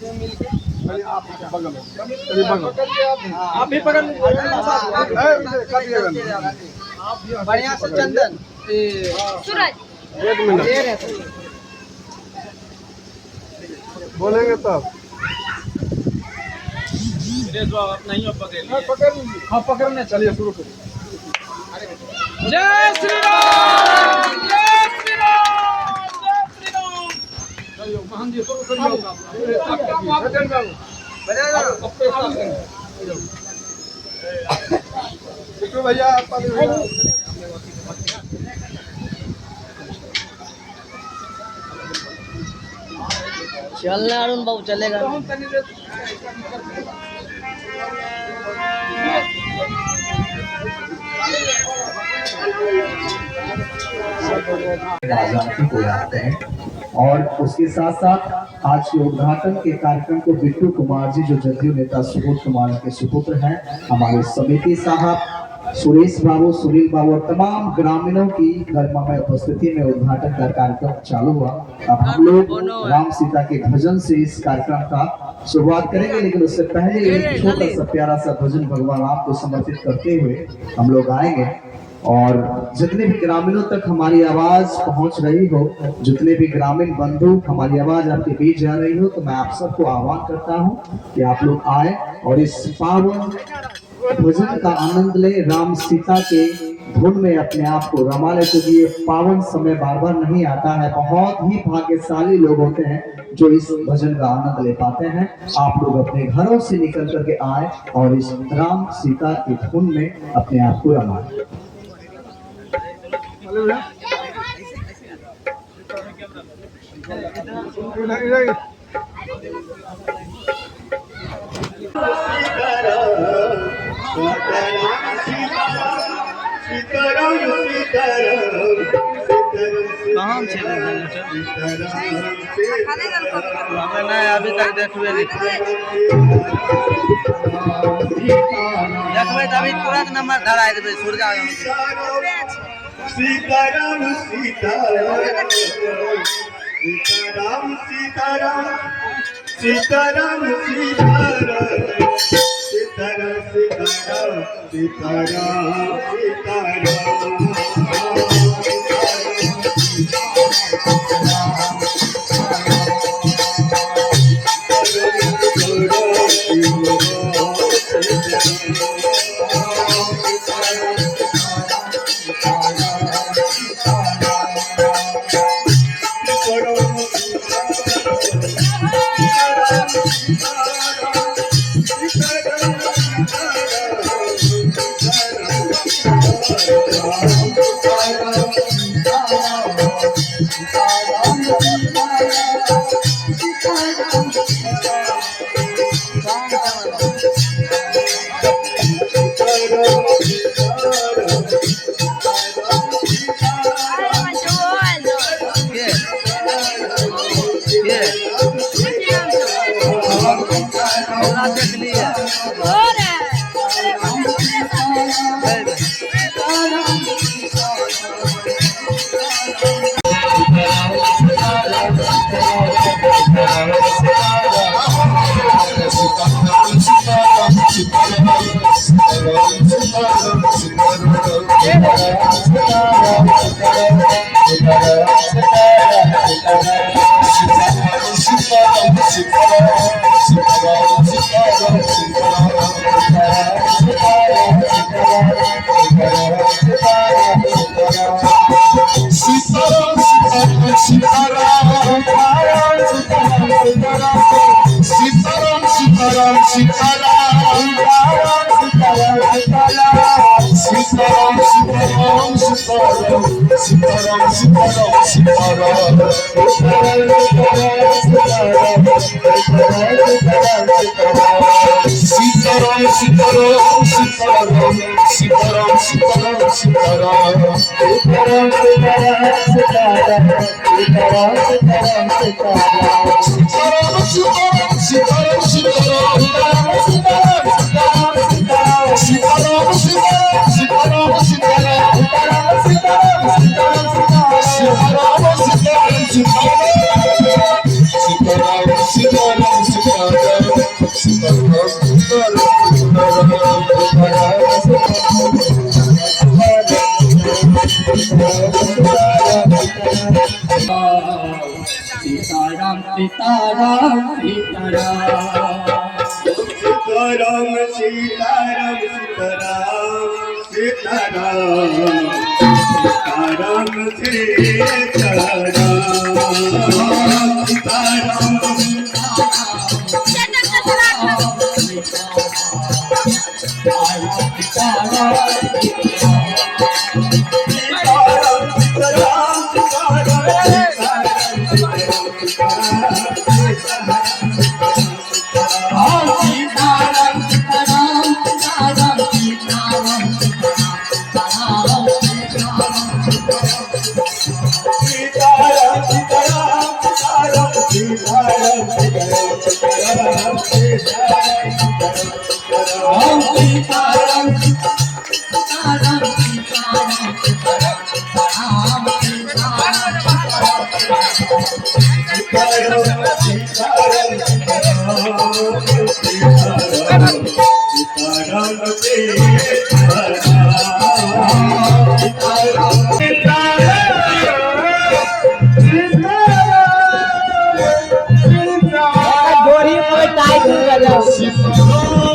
आप भी पकड़ बढ़िया से चंदन सूरज एक मिनट बोलेंगे तब नहीं पकड़ पकड़ लीजिए। हाँ पकड़ने चलिए शुरू करिए। जय श्री राम जय श्री राम जय श्री राम। चलिए महान जी शुरू करिए। बिट्टू भैया पानी भैया चलना अरुण बाबू चलेगा राजनीति को जानते हैं। और उसके साथ साथ आज के उद्घाटन के कार्यक्रम को बिट्टू कुमार जी जो जदयू नेता सुबोध कुमार के सुपुत्र हैं, हमारे समिति साहब सुरेश बाबू, सुनील बाबू और तमाम ग्रामीणों की गर्मामय उपस्थिति में उद्घाटन का कार्यक्रम चालू हुआ। अब हम लोग राम सीता के भजन से इस कार्यक्रम का शुरुआत करेंगे, लेकिन उससे पहले एक छोटा सा प्यारा सा भजन भगवान राम को समर्पित करते हुए हम लोग आएंगे। और जितने भी ग्रामीणों तक हमारी आवाज पहुंच रही हो, जितने भी ग्रामीण बंधु हमारी आवाज आपके बीच जा रही हो, तो मैं आप सबको आह्वान करता हूं कि आप लोग आए और इस पावन भजन का आनंद ले, राम सीता के धुन में अपने आप को रमा ले। क्योंकि ये पावन समय बार बार नहीं आता है, बहुत ही भाग्यशाली लोग होते हैं जो इस भजन का आनंद ले पाते हैं। आप लोग अपने घरों से निकल करके आए और इस राम सीता की धुन में अपने आप को रमाए। अभी तक देखबे अभी तुरंत नंबर धरा देवे सूर्या सीताराम सीताराम सीताराम सीताराम सीताराम सीताराम सीताराम सीताराम सीताराम सीताराम सीताराम सीताराम सीताराम सीताराम सीताराम सीताराम सीताराम गोरी पर टाइट हो जाओ सीताराम